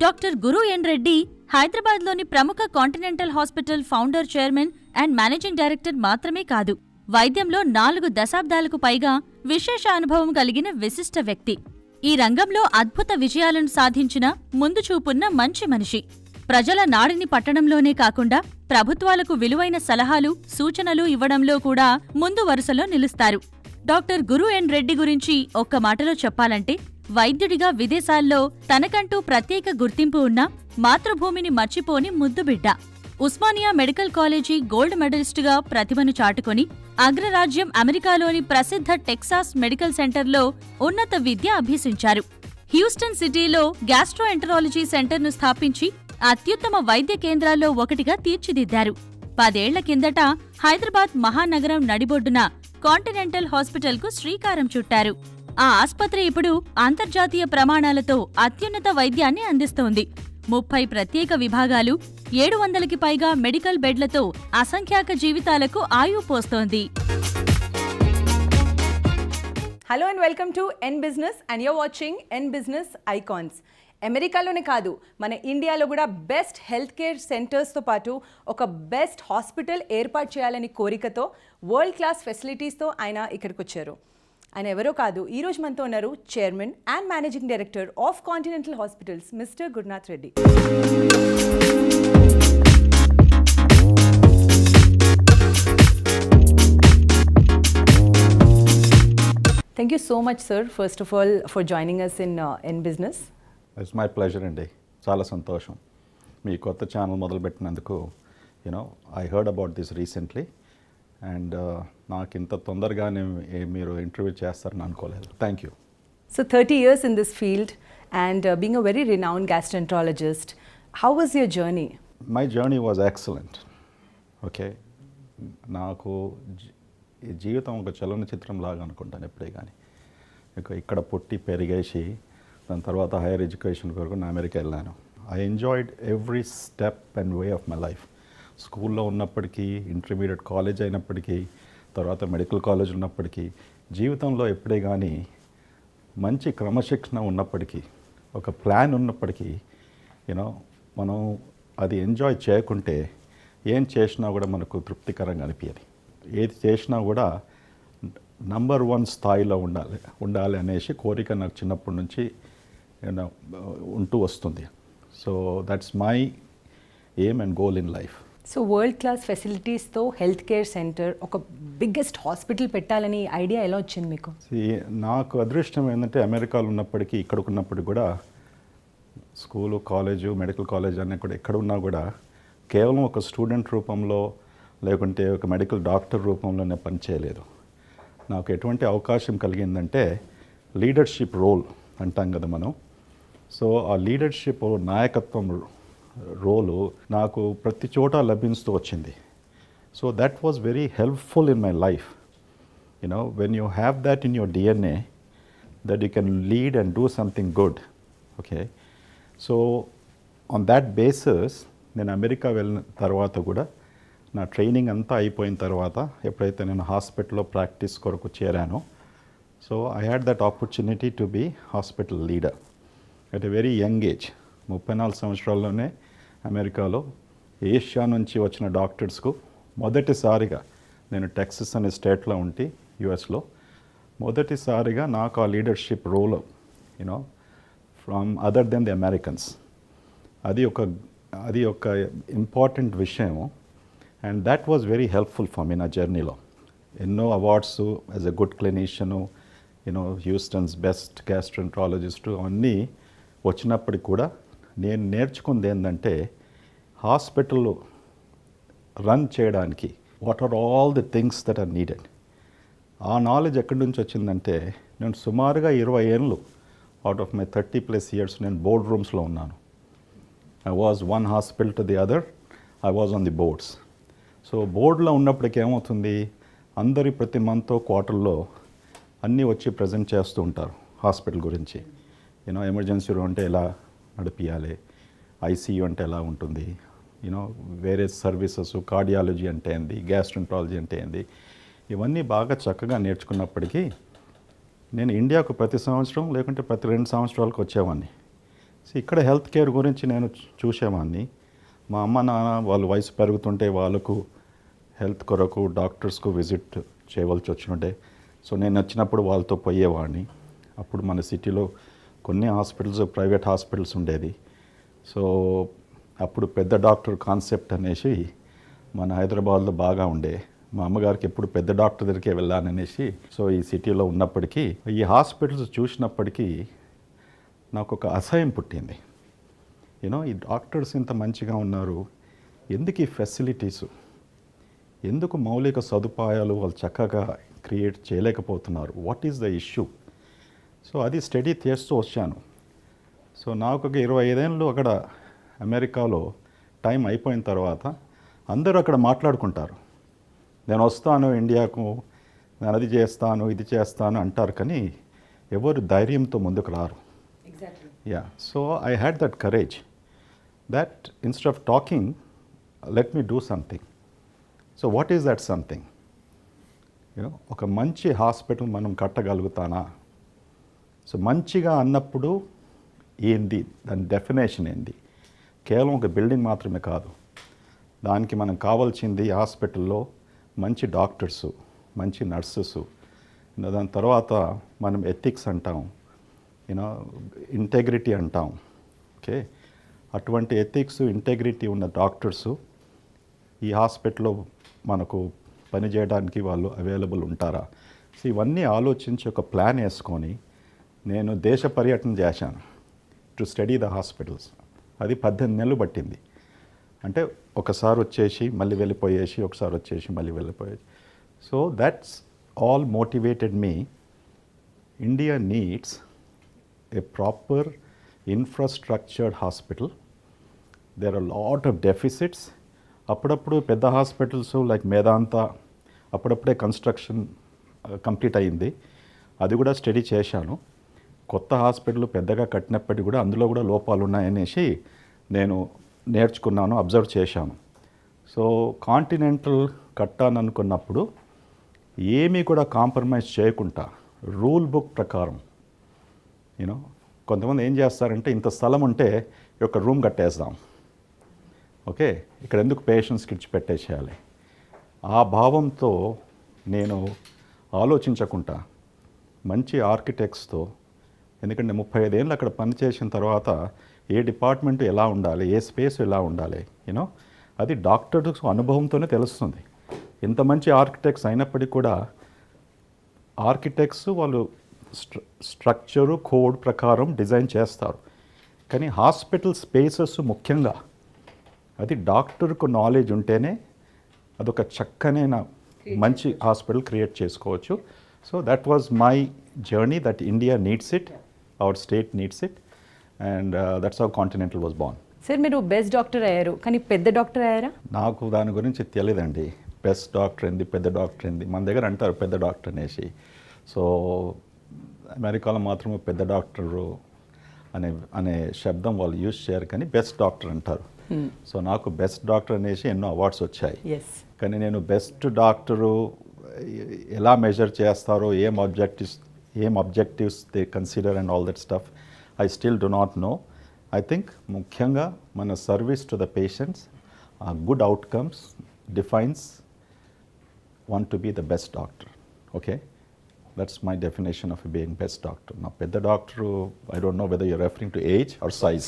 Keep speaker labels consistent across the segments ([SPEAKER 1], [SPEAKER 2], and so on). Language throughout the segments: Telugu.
[SPEAKER 1] డాక్టర్ గురు ఎన్ రెడ్డి హైదరాబాద్లోని ప్రముఖ continental hospital founder, chairman and managing director మాత్రమే కాదు, వైద్యంలో 4 దశాబ్దాలకు పైగా విశేష అనుభవం కలిగిన విశిష్ట వ్యక్తి. ఈ రంగంలో అద్భుత విజయాలను సాధించిన ముందుచూపున్న మంచి మనిషి. ప్రజల నాడిని పట్టడంలోనే కాకుండా ప్రభుత్వాలకు విలువైన సలహాలు, సూచనలు ఇవ్వడంలో కూడా ముందు వరుసలో నిలుస్తారు. డాక్టర్ గురు ఎన్ రెడ్డి గురించి ఒక్క మాటలో చెప్పాలంటే, వైద్యుడిగా విదేశాల్లో తనకంటూ ప్రత్యేక గుర్తింపు ఉన్న మాతృభూమిని మర్చిపోని ముద్దుబిడ్డ. ఉస్మానియా మెడికల్ కాలేజీ గోల్డ్ మెడలిస్టుగా ప్రతిభను చాటుకొని అగ్రరాజ్యం అమెరికాలోని ప్రసిద్ధ టెక్సాస్ మెడికల్ సెంటర్లో ఉన్నత విద్య అభ్యసించారు. హ్యూస్టన్ సిటీలో గ్యాస్ట్రోఎంటరాలజీ సెంటర్ను స్థాపించి అత్యుత్తమ వైద్య కేంద్రాల్లో ఒకటిగా తీర్చిదిద్దారు. 10 ఏళ్ల కిందట హైదరాబాద్ మహానగరం నడిబొడ్డున కాంటినెంటల్ హాస్పిటల్కు శ్రీకారం చుట్టారు. ఆ ఆస్పత్రి ఇప్పుడు అంతర్జాతీయ ప్రమాణాలతో అత్యున్నత వైద్యాన్ని అందిస్తోంది. 30 ప్రత్యేక విభాగాలు, 700కి పైగా మెడికల్ బెడ్లతో అసంఖ్యాక జీవితాలకు ఆయువు పోస్తోంది.
[SPEAKER 2] Hello and welcome to N business and you're watching N business icons. అమెరికాలోనే కాదు, మన ఇండియాలో కూడా బెస్ట్ హెల్త్ కేర్ సెంటర్స్తో పాటు ఒక బెస్ట్ హాస్పిటల్ ఏర్పాటు చేయాలని కోరికతో, వరల్డ్ క్లాస్ ఫెసిలిటీస్తో ఆయన ఇక్కడికి వచ్చారు. ఆయన ఎవరో కాదు, ఈరోజు మనతో ఉన్నారు chairman and managing director of continental hospitals, mister Gurunath Reddy. Thank you so much, sir, first of all, for joining us in business.
[SPEAKER 3] It's my pleasure అండి. చాలా సంతోషం మీ కొత్త ఛానల్ మొదలుపెట్టినందుకు. I heard about this recently and నాకు ఇంత తొందరగానే మీరు ఇంటర్వ్యూ చేస్తారని అనుకోలేదు. Thank you.
[SPEAKER 2] So 30 years in this field and being a very renowned gastroenterologist, how was your journey?
[SPEAKER 3] My journey was excellent. Okay, నాకు ఈ జీవితం ఒక చలనచిత్రం లాగా అనుకుంటాను ఎప్పుడే కానీ. ఇక్కడ పుట్టి పెరిగేసి దాని తర్వాత హైయర్ ఎడ్యుకేషన్ కొరకు నేను అమెరికా వెళ్ళాను. I enjoyed every step and way of my life. స్కూల్లో ఉన్నప్పటికీ, ఇంటర్మీడియట్ కాలేజ్ అయినప్పటికీ, తర్వాత మెడికల్ కాలేజ్ ఉన్నప్పటికీ, జీవితంలో ఎప్పుడే కానీ మంచి క్రమశిక్షణ ఉన్నప్పటికీ, ఒక ప్లాన్ ఉన్నప్పటికీ, మనం అది ఎంజాయ్ చేయకుంటే ఏం చేసినా కూడా మనకు తృప్తికరంగా అనిపించదు. ఏది చేసినా కూడా నంబర్ 1 స్థాయిలో ఉండాలి అనేసి కోరిక నాకు చిన్నప్పటి నుంచి ఉంటూ వస్తుంది. So that's my aim and goal in life.
[SPEAKER 2] So world class ఫెసిలిటీస్తో హెల్త్ కేర్ సెంటర్, ఒక బిగ్గెస్ట్ హాస్పిటల్ పెట్టాలని ఐడియా ఎలా వచ్చింది మీకు?
[SPEAKER 3] నాకు అదృష్టం ఏంటంటే అమెరికాలో ఉన్నప్పటికీ, ఇక్కడికి కూడా స్కూలు, కాలేజు, మెడికల్ కాలేజ్ అన్నీ కూడా ఎక్కడ ఉన్నా కూడా కేవలం ఒక స్టూడెంట్ రూపంలో లేకుంటే ఒక మెడికల్ డాక్టర్ రూపంలోనే పనిచేయలేదు. నాకు ఎటువంటి అవకాశం కలిగిందంటే లీడర్షిప్ రోల్ అంటాం కదా మనం. సో ఆ లీడర్షిప్ నాయకత్వం రోలు నాకు ప్రతి చోట లభిస్తూ వచ్చింది. So that was very helpful in my life. When you have that in your DNA, that you can lead and do something good. Okay, so on that basis నేను అమెరికా వెళ్ళిన తర్వాత కూడా నా ట్రైనింగ్ అంతా అయిపోయిన తర్వాత ఎప్పుడైతే నేను హాస్పిటల్లో ప్రాక్టీస్ కొరకు చేరానో, so I had that opportunity to be hospital leader at a very young age. 34 సంవత్సరాల్లోనే అమెరికాలో ఏషియా నుంచి వచ్చిన డాక్టర్స్కు మొదటిసారిగా, నేను టెక్సస్ అనే స్టేట్లో ఉండి యుఎస్లో మొదటిసారిగా నాకు ఆ leadership role from other than the Americans, అది ఒక ఇంపార్టెంట్ విషయం. And that was very helpful for me నా జర్నీలో. ఎన్నో awards as a good clinician, Houston's best gastroenterologist అన్నీ వచ్చినప్పటికి కూడా నేను నేర్చుకుంది ఏంటంటే హాస్పిటల్ రన్ చేయడానికి what are all the things that are needed. ఆ నాలెడ్జ్ ఎక్కడి నుంచి వచ్చిందంటే, నేను సుమారుగా 20 ఏళ్ళు అవుట్ ఆఫ్ మై 30+ years నేను బోర్డ్ రూమ్స్లో ఉన్నాను. I was one hospital to the other, I was on the boards. So బోర్డులో ఉన్నప్పటికీ ఏమవుతుంది, అందరి ప్రతి మంత్ క్వార్టర్లో అన్నీ వచ్చి ప్రజెంట్ చేస్తూ ఉంటారు హాస్పిటల్ గురించి. ఎమర్జెన్సీ రూమ్ అంటే ఎలా నడిపియాలి, ఐసీయూ అంటే ఎలా ఉంటుంది, వేరే సర్వీసెస్, కార్డియాలజీ అంటే ఏంది, గ్యాస్ట్రోఎంటరాలజీ అంటే ఏంది, ఇవన్నీ బాగా చక్కగా నేర్చుకున్నప్పటికీ నేను ఇండియాకు ప్రతి సంవత్సరం లేకుంటే ప్రతి 2 సంవత్సరాలకు వచ్చేవాడిని. సో ఇక్కడ హెల్త్ కేర్ గురించి నేను చూసేవాడిని. మా అమ్మ నాన్న వాళ్ళు వయసు పెరుగుతుంటే వాళ్ళకు హెల్త్ కొరకు డాక్టర్స్కు విజిట్ చేయవలసి వచ్చినట్టే. సో నేను వచ్చినప్పుడు వాళ్ళతో పోయేవాడిని. అప్పుడు మన సిటీలో కొన్ని హాస్పిటల్స్ ప్రైవేట్ హాస్పిటల్స్ ఉండేది. సో అప్పుడు పెద్ద డాక్టర్ కాన్సెప్ట్ అనేసి మన హైదరాబాద్లో బాగా ఉండే. మా అమ్మగారికి ఎప్పుడు పెద్ద డాక్టర్ దగ్గరికే వెళ్ళాననేసి సో ఈ సిటీలో ఉన్నప్పటికీ ఈ హాస్పిటల్స్ చూసినప్పటికీ నాకు ఒక అసహ్యం పుట్టింది. ఈ డాక్టర్స్ ఇంత మంచిగా ఉన్నారు, ఎందుకు ఈ ఫెసిలిటీసు, ఎందుకు మౌలిక సదుపాయాలు వాళ్ళు చక్కగా క్రియేట్ చేయలేకపోతున్నారు, what is the issue? So అది స్టడీ చేస్తూ వచ్చాను. సో నాకు ఒక 25 ఏళ్ళు అక్కడ అమెరికాలో టైం అయిపోయిన తర్వాత అందరూ అక్కడ మాట్లాడుకుంటారు. నేను వస్తాను ఇండియాకు, నేను అది చేస్తాను ఇది చేస్తాను అంటారు, కానీ ఎవరు ధైర్యంతో ముందుకు రారు. Yeah, so I had that courage that instead of talking let me do something. So what is that something? ఒక మంచి హాస్పిటల్ మనం కట్టగలుగుతానా? సో మంచిగా అన్నప్పుడు ఏంది, దాని డెఫినేషన్ ఏంది? కేవలం ఒక బిల్డింగ్ మాత్రమే కాదు, దానికి మనం కావాల్సింది హాస్పిటల్లో మంచి డాక్టర్సు, మంచి నర్సెసు, దాని తర్వాత మనం ఎథిక్స్ అంటాం, ఇంటెగ్రిటీ అంటాం. ఓకే, అటువంటి ఎథిక్స్ ఇంటెగ్రిటీ ఉన్న డాక్టర్సు ఈ హాస్పిటల్లో మనకు పనిచేయడానికి వాళ్ళు అవైలబుల్ ఉంటారా? సో ఇవన్నీ ఆలోచించి ఒక ప్లాన్ వేసుకొని నేను దేశ పర్యటన చేశాను టు స్టడీ ద హాస్పిటల్స్. అది 18 నెలలు పట్టింది. అంటే ఒకసారి వచ్చేసి మళ్ళీ వెళ్ళిపోయేసి, ఒకసారి వచ్చేసి మళ్ళీ వెళ్ళిపోయేసి. So that's all motivated me. India needs a proper infrastructured hospital. There are lot of deficits. అప్పుడప్పుడు పెద్ద హాస్పిటల్స్ లైక్ మేదాంతా అప్పుడప్పుడే కన్స్ట్రక్షన్ కంప్లీట్ అయింది, అది కూడా స్టడీ చేశాను. కొత్త హాస్పిటల్ పెద్దగా కట్టినప్పటికీ కూడా అందులో కూడా లోపాలు ఉన్నాయనేసి నేను నేర్చుకున్నాను, అబ్జర్వ్ చేశాను. సో కాంటినెంటల్ కట్టాలనుకున్నప్పుడు ఏమీ కూడా కాంప్రమైజ్ చేయకుండా రూల్ బుక్ ప్రకారం కొంతమంది ఏం చేస్తారంటే ఇంత స్థలం ఉంటే ఒక రూమ్ కట్టేద్దాం, ఓకే, ఇక్కడ ఎందుకు పేషెంట్స్కి ఇచ్చిపెట్టేసేయాలి, ఆ భావంతో నేను ఆలోచించకుండా మంచి ఆర్కిటెక్ట్స్తో, ఎందుకంటే 35 ఏళ్ళు అక్కడ పనిచేసిన తర్వాత ఏ డిపార్ట్మెంట్ ఎలా ఉండాలి, ఏ స్పేస్ ఎలా ఉండాలి, అది డాక్టర్స్ అనుభవంతోనే తెలుస్తుంది. ఇంత మంచి ఆర్కిటెక్ట్స్ అయినప్పటికీ కూడా ఆర్కిటెక్ట్స్ వాళ్ళు స్ట్రక్చరు కోడ్ ప్రకారం డిజైన్ చేస్తారు, కానీ హాస్పిటల్ స్పేసెస్ ముఖ్యంగా అది డాక్టర్కు నాలెడ్జ్ ఉంటేనే అదొక చక్కనైన మంచి హాస్పిటల్ క్రియేట్ చేసుకోవచ్చు. So that was my journey that India needs it, our state needs it, and that's how continental was born.
[SPEAKER 2] Sir మీరు బెస్ట్ డాక్టర్ అయ్యారు, కానీ పెద్ద డాక్టర్ అయ్యారా?
[SPEAKER 3] నాకు దాని గురించి తెలియదండి. బెస్ట్ డాక్టర్ ఏంది, పెద్ద డాక్టర్ ఏంది, మన దగ్గర అంటారు పెద్ద డాక్టర్ అనేసి. సో అమెరికాలో మాత్రమే పెద్ద డాక్టరు అనే శబ్దం వాళ్ళు యూజ్ చేయరు, కానీ బెస్ట్ డాక్టర్ అంటారు. సో నాకు బెస్ట్ డాక్టర్ అనేసి ఎన్నో అవార్డ్స్ వచ్చాయి, కానీ నేను బెస్ట్ డాక్టరు ఎలా మెజర్ చేస్తారో, ఏం objectives they consider and all that stuff I still do not know. I think ముఖ్యంగా మన service to the patients, ah good outcomes defines one to be the best doctor. Okay, that's my definition of being best doctor. Now పెద్ద doctor, I don't know whether you're referring to age or size.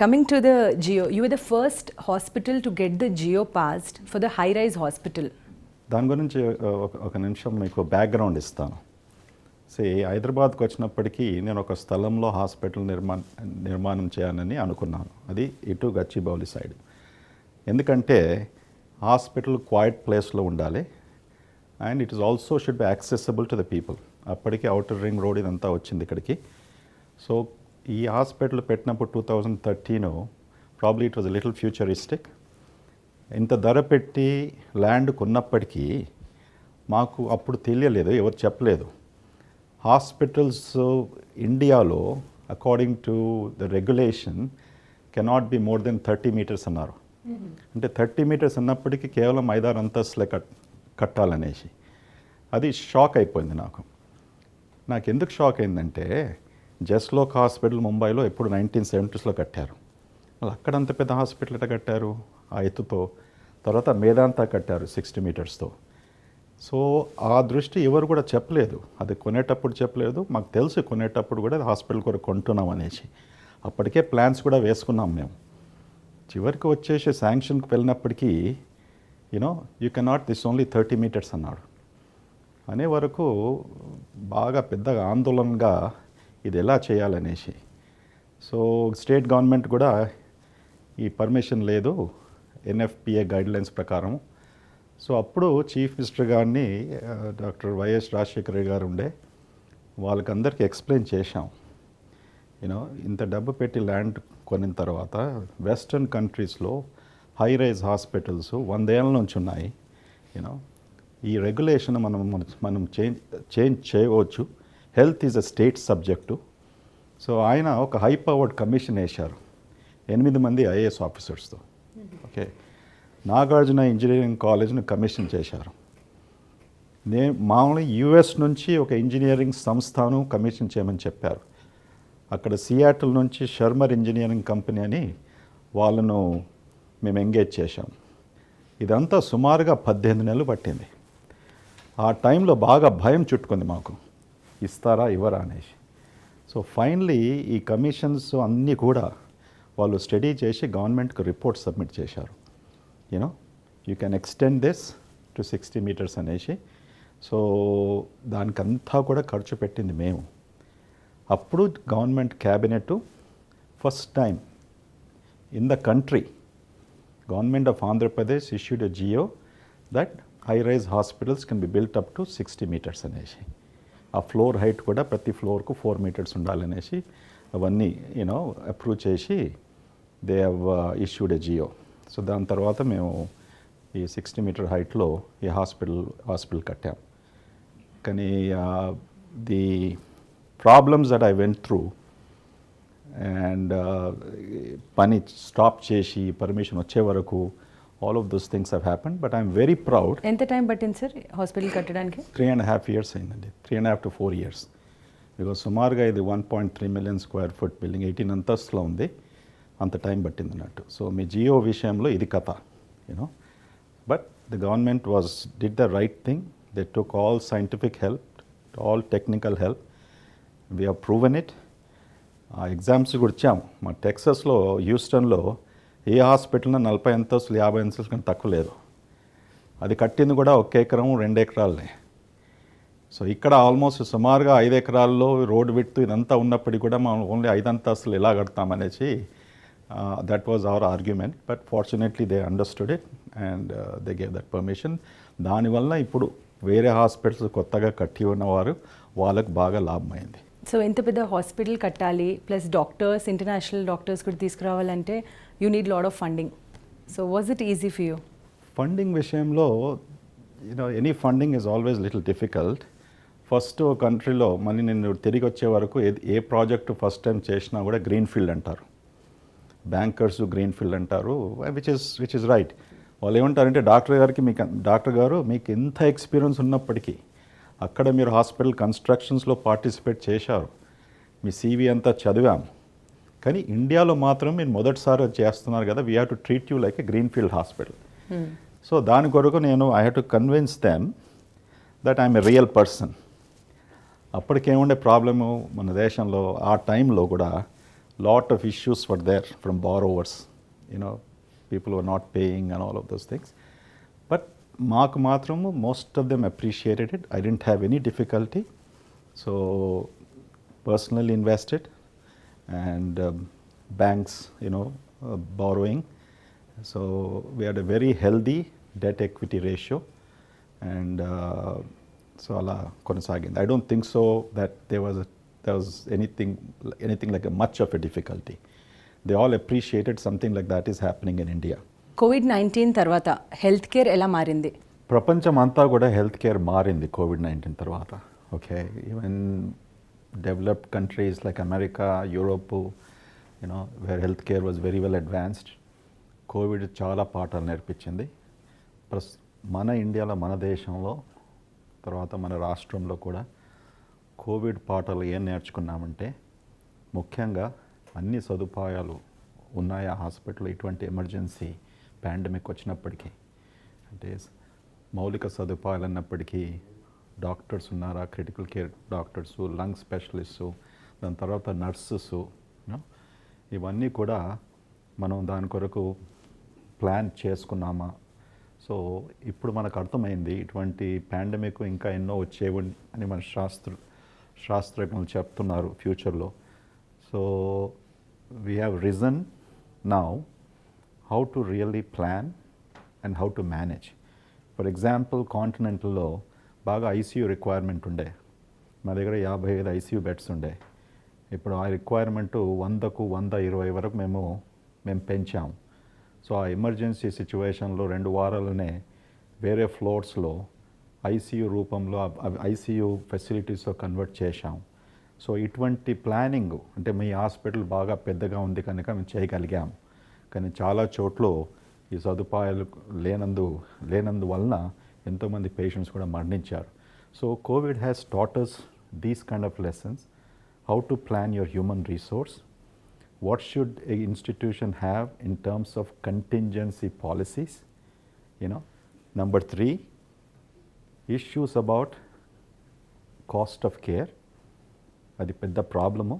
[SPEAKER 2] Coming to the Geo, you were the first hospital to get the Geo passed for the high-rise hospital.
[SPEAKER 3] దాని గురించి ఒక నిమిషం మీకు బ్యాక్గ్రౌండ్ ఇస్తాను. హైదరాబాద్కి వచ్చినప్పటికీ నేను ఒక స్థలంలో హాస్పిటల్ నిర్మాణం చేయాలని అనుకున్నాను. అది ఇటు గచ్చిబౌలి సైడ్. ఎందుకంటే హాస్పిటల్ క్వైట్ ప్లేస్లో ఉండాలి, and it is also should be accessible to the people. అప్పటికి అవుటర్ రింగ్ రోడ్ ఇదంతా వచ్చింది ఇక్కడికి. సో ఈ హాస్పిటల్ పెట్టినప్పుడు 2013 probably it was little futuristic. ఇంత ధర పెట్టి ల్యాండ్ కొన్నప్పటికీ మాకు అప్పుడు తెలియలేదు, ఎవరు చెప్పలేదు. హాస్పిటల్స్ ఇండియాలో according to the regulation cannot be more than 30 meters అన్నారు. అంటే 30 meters అన్నప్పటికీ కేవలం 5-6 అంతస్తులే కట్టాలనేసి అది షాక్ అయిపోయింది నాకు. ఎందుకు షాక్ అయిందంటే జస్లోక్ హాస్పిటల్ ముంబైలో ఎప్పుడు 1970s కట్టారు. వాళ్ళు అక్కడ అంత పెద్ద హాస్పిటల్ ఎట్లా కట్టారు ఆ ఎత్తుతో. తర్వాత మేదాంతా కట్టారు 60 మీటర్స్తో. సో ఆ దృష్టి ఎవరు కూడా చెప్పలేదు, అది కొనేటప్పుడు చెప్పలేదు. మాకు తెలుసు కొనేటప్పుడు కూడా హాస్పిటల్ కొరకు కొంటున్నాం అనేసి. అప్పటికే ప్లాన్స్ కూడా వేసుకున్నాం మేము. చివరికి వచ్చేసి శాంక్షన్కి వెళ్ళినప్పటికీ you cannot, this only 30 metres అన్నాడు. అనే వరకు బాగా పెద్దగా ఆందోళనగా ఇది ఎలా చేయాలనేసి. సో స్టేట్ గవర్నమెంట్ కూడా ఈ పర్మిషన్ లేదు ఎన్ఎఫ్పిఏ గైడ్లైన్స్ ప్రకారం. సో అప్పుడు చీఫ్ మినిస్టర్ గారిని డాక్టర్ వైఎస్ రాజశేఖర రెడ్డి గారు ఉండే, వాళ్ళకందరికీ ఎక్స్ప్లెయిన్ చేశాం. ఇంత డబ్బు పెట్టి ల్యాండ్ కొనిన తర్వాత వెస్టర్న్ కంట్రీస్లో హై రైజ్ హాస్పిటల్స్ 100 ఏళ్ళ నుంచి ఉన్నాయి. ఈ రెగ్యులేషన్ మనం చేంజ్ చేయవచ్చు. Health is a state subject. So ఆయన ఒక హై పవర్డ్ కమిషన్ వేశారు 8 మంది ఐఏఎస్ ఆఫీసర్స్తో. ఓకే, నాగార్జున ఇంజనీరింగ్ కాలేజ్ను కమిషన్ చేశారు. మామూలుగా యుఎస్ నుంచి ఒక ఇంజనీరింగ్ సంస్థను కమిషన్ చేయమని చెప్పారు. అక్కడ సియాటిల్ నుంచి షర్మర్ ఇంజనీరింగ్ కంపెనీ అని వాళ్ళను మేము ఎంగేజ్ చేశాం. ఇదంతా సుమారుగా 18 నెలలు పట్టింది. ఆ టైంలో బాగా భయం చుట్టుకుంది మాకు, ఇస్తారా ఇవ్వరా అనేసి. సో ఫైనలీ ఈ కమిషన్స్ అన్నీ కూడా వాళ్ళు స్టడీ చేసి గవర్నమెంట్కి రిపోర్ట్ సబ్మిట్ చేశారు. You can extend this to 60 metres అనేసి. సో దానికంతా కూడా ఖర్చు పెట్టింది మేము. అప్పుడు government cabinet first time in the country, government of Andhra Pradesh issued a GO that high rise hospitals can be built up to 60 metres అనేసి. ఆ ఫ్లోర్ హైట్ కూడా ప్రతి ఫ్లోర్కు 4 మీటర్స్ ఉండాలనేసి అవన్నీ అప్రూవ్ చేసి they have issued a GO. So దాని తర్వాత మేము ఈ 60 మీటర్ హైట్లో ఈ హాస్పిటల్ కట్టాం. కానీ the problems that I went through and పని స్టాప్ చేసి పర్మిషన్ వచ్చే వరకు all of those things have happened. But I'm very proud.
[SPEAKER 2] ఎంత టైం పట్టింది సార్ హాస్పిటల్ కట్టడానికి?
[SPEAKER 3] 3.5 years అయిందండి. 3.5 to 4 years. బికాజ్ సుమారుగా ఇది 1.3 million square foot బిల్డింగ్ 18 అంతస్తులో ఉంది. అంత టైం పట్టింది అన్నట్టు. సో మీ జియో విషయంలో ఇది కథ. But the government did the right thing. They took all scientific help, all technical help. We have proven it. ఆ ఎగ్జామ్స్ కూడా ఇచ్చాము. మా టెక్సస్లో హ్యూస్టన్లో ఏ హాస్పిటల్న 40 అంతస్తులు 50 అంతస్తులు కంటే తక్కువ లేదు. అది కట్టింది కూడా 1 ఎకరం 2 ఎకరాలనే. సో ఇక్కడ ఆల్మోస్ట్ సుమారుగా 5 ఎకరాల్లో రోడ్ విడ్త్ ఇదంతా ఉన్నప్పటికీ కూడా మనం ఓన్లీ 5 అంతస్తులు ఎలా కడతామనేసి that was our argument. But fortunately they understood it and they gave that permission. దానివల్ల ఇప్పుడు వేరే హాస్పిటల్స్ కొత్తగా కట్టి ఉన్నవారు వాళ్ళకు బాగా లాభమైంది.
[SPEAKER 2] సో ఎంత పెద్ద హాస్పిటల్ కట్టాలి, ప్లస్ డాక్టర్స్, ఇంటర్నేషనల్ డాక్టర్స్ కూడా తీసుకురావాలంటే you need lot of funding. So was it easy for you?
[SPEAKER 3] Funding విషయంలో any funding is always little difficult. First కంట్రీలో మళ్ళీ నేను తిరిగి వచ్చే వరకు ఏ ప్రాజెక్టు ఫస్ట్ టైం చేసినా కూడా గ్రీన్ ఫీల్డ్ అంటారు, బ్యాంకర్స్ గ్రీన్ ఫీల్డ్ అంటారు, విచ్ ఇస్ రైట్. వాళ్ళు ఏమంటారంటే డాక్టర్ గారు మీకు ఎంత ఎక్స్పీరియన్స్ ఉన్నప్పటికీ అక్కడ మీరు హాస్పిటల్ కన్స్ట్రక్షన్స్లో పార్టిసిపేట్ చేశారు, మీ సీవీ అంతా చదివాం, కానీ ఇండియాలో మాత్రం మీరు మొదటిసారి చేస్తున్నారు కదా, we have to treat you like a green field hospital. So దాని కొరకు I have to convince them that I'm a real person. అప్పటికేముండే ప్రాబ్లము మన దేశంలో ఆ టైంలో కూడా lot of issues were there from borrowers, people were not paying and all of those things. But మాకు మాత్రము most of them appreciated it. I didn't have any difficulty. So personally invested and banks, borrowing. So we had a very healthy debt equity ratio, and so ala konasagindi. I don't think so that there was anything like a much of a difficulty. They all appreciated something like that is happening in India.
[SPEAKER 2] COVID-19 తర్వాత హెల్త్ కేర్ ఎలా మారింది?
[SPEAKER 3] ప్రపంచం అంతా కూడా హెల్త్ కేర్ మారింది COVID-19 తర్వాత. Okay, even developed countries like America, Europe, where healthcare was very well advanced, COVID చాలా పాఠాలు నేర్పించింది. మన ఇండియాలో, మన దేశంలో, తర్వాత మన రాష్ట్రంలో కూడా కోవిడ్ పాఠాలు ఏం నేర్చుకున్నామంటే ముఖ్యంగా అన్ని సదుపాయాలు ఉన్నాయా హాస్పిటల్లో ఇటువంటి ఎమర్జెన్సీ పాండమిక్ వచ్చినప్పటికీ? అంటే మౌలిక సదుపాయాలు అన్నప్పటికీ డాక్టర్స్ ఉన్నారా, critical care doctors, lung specialist, దాని తర్వాత నర్సెస్, ఇవన్నీ కూడా మనం దాని కొరకు ప్లాన్ చేసుకున్నామా? సో ఇప్పుడు మనకు అర్థమైంది ఇటువంటి పాండమిక్ ఇంకా ఎన్నో వచ్చేవి అని మన శాస్త్రజ్ఞులు చెప్తున్నారు ఫ్యూచర్లో. So we have reason now how to really plan and how to manage. For example కాంటినెంటల్లో బాగా ఐసీయూ రిక్వైర్మెంట్ ఉండే, మా దగ్గర 55 ఐసీయూ బెడ్స్ ఉండే. ఇప్పుడు ఆ రిక్వైర్మెంట్ 100కు 120 వరకు మేము పెంచాము. సో ఆ ఎమర్జెన్సీ సిచ్యువేషన్లో 2 వారాలనే వేరే ఫ్లోర్స్లో ఐసీయూ రూపంలో ఐసీయూ ఫెసిలిటీస్లో కన్వర్ట్ చేశాం. సో ఇటువంటి ప్లానింగ్ అంటే మీ హాస్పిటల్ బాగా పెద్దగా ఉంది కనుక మేము చేయగలిగాం. కానీ చాలా చోట్ల ఈ సదుపాయాలు లేనందువలన ఎంతోమంది పేషెంట్స్ కూడా మరణించారు. So Covid has taught us these kind of lessons, how to plan your human resource, what should a institution have in terms of contingency policies, Number 3, issues about cost of care. అది పెద్ద ప్రాబ్లము,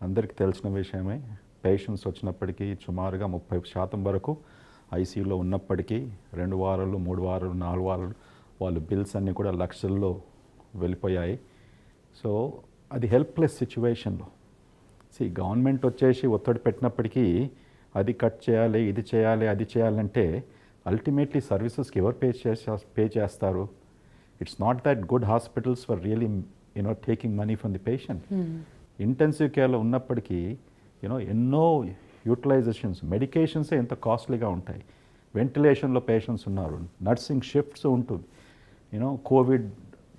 [SPEAKER 3] అందరికీ తెలిసిన విషయమే. పేషెంట్స్ వచ్చినప్పటికీ సుమారుగా 30% వరకు ఐసీయూలో ఉన్నప్పటికీ 2 వారాలు 3 వారాలు 4 వారాలు వాళ్ళు బిల్స్ అన్నీ కూడా లక్షల్లో వెళ్ళిపోయాయి. సో అది హెల్ప్లెస్ సిచ్యువేషన్లో గవర్నమెంట్ వచ్చేసి ఒత్తిడి పెట్టినప్పటికీ అది కట్ చేయాలి, ఇది చేయాలి, అది చేయాలంటే అల్టిమేట్లీ సర్వీసెస్కి ఎవరు పే చేస్తారు? It's not that good hospitals for really taking money from the patient. Intensive కేర్లో ఉన్నప్పటికీ ఎన్నో యూటిలైజేషన్స్, మెడికేషన్సే ఎంత కాస్ట్లీగా ఉంటాయి. వెంటిలేషన్లో పేషెంట్స్ ఉన్నారు, నర్సింగ్ షిఫ్ట్స్ ఉంటుంది, కోవిడ్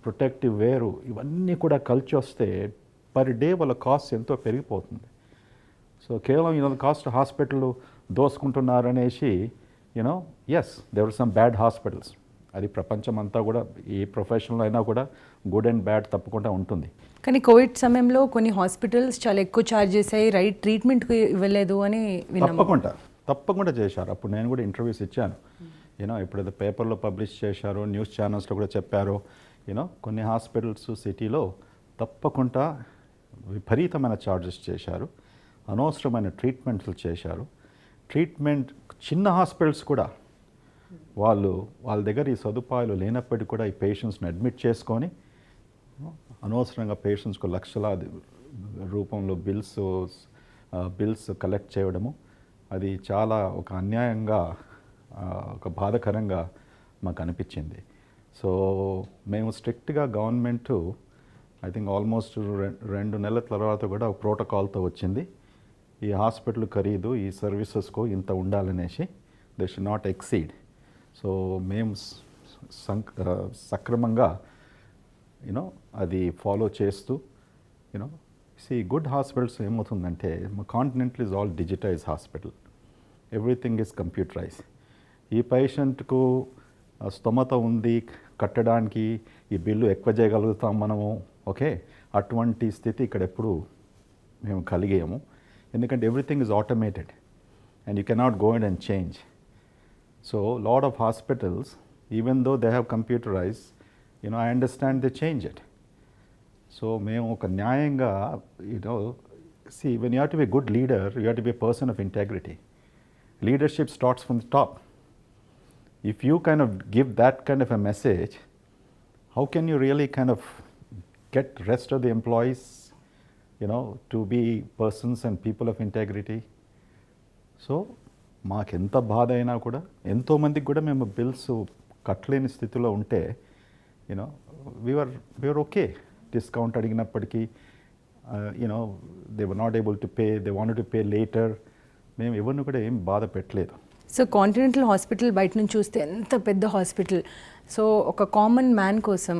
[SPEAKER 3] ప్రొటెక్టివ్ వేరు, ఇవన్నీ కూడా కలిసి వస్తే పర్ డే వాళ్ళ కాస్ట్ ఎంతో పెరిగిపోతుంది. సో కేవలం కాస్ట్ హాస్పిటల్ దోసుకుంటున్నారు అనేసి as there are some bad hospitals. అది ప్రపంచం అంతా కూడా ఏ ప్రొఫెషన్లో అయినా కూడా గుడ్ అండ్ బ్యాడ్ తప్పకుండా ఉంటుంది.
[SPEAKER 2] కానీ కోవిడ్ సమయంలో కొన్ని హాస్పిటల్స్ చాలా ఎక్కువ ఛార్జ్ చేశాయి, రైట్ ట్రీట్మెంట్కి ఇవ్వలేదు అని
[SPEAKER 3] తప్పకుండా చేశారు. అప్పుడు నేను కూడా ఇంటర్వ్యూస్ ఇచ్చాను. ఎప్పుడైతే పేపర్లో పబ్లిష్ చేశారో, న్యూస్ ఛానల్స్లో కూడా చెప్పారో, కొన్ని హాస్పిటల్స్ సిటీలో తప్పకుండా విపరీతమైన ఛార్జెస్ చేశారు, అనవసరమైన ట్రీట్మెంట్లు చేశారు. చిన్న హాస్పిటల్స్ కూడా వాళ్ళ దగ్గర ఈ సదుపాయాలు లేనప్పటికీ కూడా ఈ పేషెంట్స్ని అడ్మిట్ చేసుకొని అనవసరంగా పేషెంట్స్కు లక్షలాది రూపంలో బిల్స్ కలెక్ట్ చేయడము, అది చాలా ఒక అన్యాయంగా, ఒక బాధాకరంగా మాకు అనిపించింది. సో మేము స్ట్రిక్ట్గా గవర్నమెంటు ఐ థింక్ ఆల్మోస్ట్ 2 నెలల తర్వాత కూడా ఒక ప్రోటోకాల్తో వచ్చింది. ఈ హాస్పిటల్ ఖరీదు ఈ సర్వీసెస్కు ఇంత ఉండాలనేసి, they should not exceed. So మేము సక్రమంగా అది ఫాలో చేస్తూ గుడ్ హాస్పిటల్స్ ఏమవుతుందంటే, Continental is all digitize hospital, everything is computerize. ఈ పేషెంట్కు స్తోమత ఉంది కట్టడానికి, ఈ బిల్లు ఎక్కువ చేయగలుగుతాం మనము, ఓకే, అటువంటి స్థితి ఇక్కడ ఎప్పుడు మేము కలిగాము. ఎందుకంటే everything is automated and you cannot go and change. So lot of hospitals even though they have computerise, I understand they change it. So మేము ఒక న్యాయంగా when you have to be a good leader, you have to be a person of integrity. Leadership starts from the top. If you kind of give that kind of a message, how can you really kind of get rest of the employees to be persons and people of integrity? So మాకెంత బాధ అయినా కూడా, ఎంతోమందికి కూడా మేము బిల్స్ కట్టలేని స్థితిలో ఉంటే we were okay. Discount అడిగినప్పటికీ they were not able to pay, they wanted to pay later. మేము ఎవరిని కూడా ఏం బాధ పెట్టలేదు.
[SPEAKER 2] సో కాంటినెంటల్ హాస్పిటల్ బయట నుంచి చూస్తే ఎంత పెద్ద హాస్పిటల్. సో ఒక కామన్ మ్యాన్ కోసం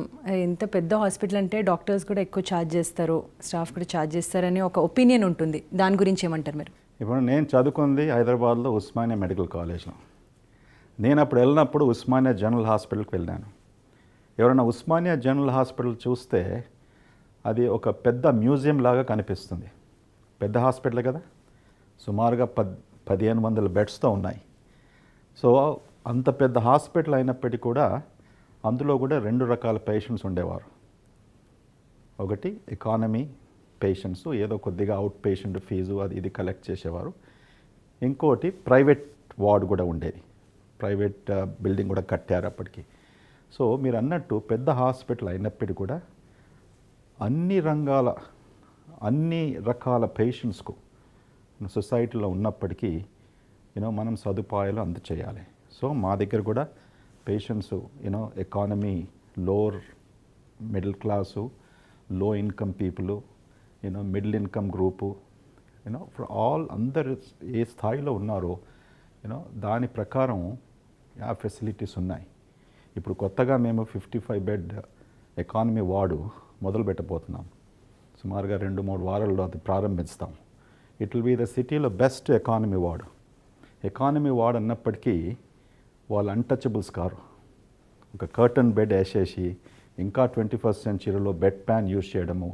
[SPEAKER 2] ఎంత పెద్ద హాస్పిటల్ అంటే డాక్టర్స్ కూడా ఎక్కువ ఛార్జ్ చేస్తారు, స్టాఫ్ కూడా ఛార్జ్ చేస్తారని ఒక ఒపీనియన్ ఉంటుంది. దాని గురించి ఏమంటారు మీరు?
[SPEAKER 3] ఇప్పుడు నేను చదువుకుంది హైదరాబాద్లో ఉస్మానియా మెడికల్ కాలేజ్లో. నేను అప్పుడు వెళ్ళినప్పుడు ఉస్మానియా జనరల్ హాస్పిటల్కి వెళ్ళాను. ఎవరైనా ఉస్మానియా జనరల్ హాస్పిటల్ చూస్తే అది ఒక పెద్ద మ్యూజియం లాగా కనిపిస్తుంది. పెద్ద హాస్పిటల్ కదా, సుమారుగా 1500 బెడ్స్తో ఉన్నాయి. సో అంత పెద్ద హాస్పిటల్ అయినప్పటికీ కూడా అందులో కూడా 2 రకాల పేషెంట్స్ ఉండేవారు. ఒకటి ఎకానమీ పేషెంట్స్, ఏదో కొద్దిగా అవుట్ పేషెంట్ ఫీజు అది ఇది కలెక్ట్ చేసేవారు. ఇంకోటి ప్రైవేట్ వార్డ్ కూడా ఉండేది, ప్రైవేట్ బిల్డింగ్ కూడా కట్టారు అప్పటికి. సో మీరు అన్నట్టు పెద్ద హాస్పిటల్ అయినప్పటికీ కూడా అన్ని రకాల పేషెంట్స్కు సొసైటీలో ఉన్నప్పటికీ మనం సదుపాయాలు అందచేయాలి. సో మా దగ్గర కూడా patients economy, lower middle class, low income people, middle income group, for all అందరు ఏ స్థాయిలో ఉన్నారో దాని ప్రకారం ఆ ఫెసిలిటీస్ ఉన్నాయి. ఇప్పుడు కొత్తగా మేము 55 బెడ్ ఎకానమీ వార్డు మొదలు పెట్టబోతున్నాం. సుమారుగా 2-3 వారాల్లో అది ప్రారంభిస్తాం. ఇట్ విల్ బీ ద సిటీలో best economy ward. Economy ward అన్నప్పటికీ వాళ్ళు అన్టచబుల్స్ కారు. ఒక కర్టన్ బెడ్ వేసేసి ఇంకా 21st సెంచరీలో బెడ్ ప్యాన్ యూజ్ చేయడము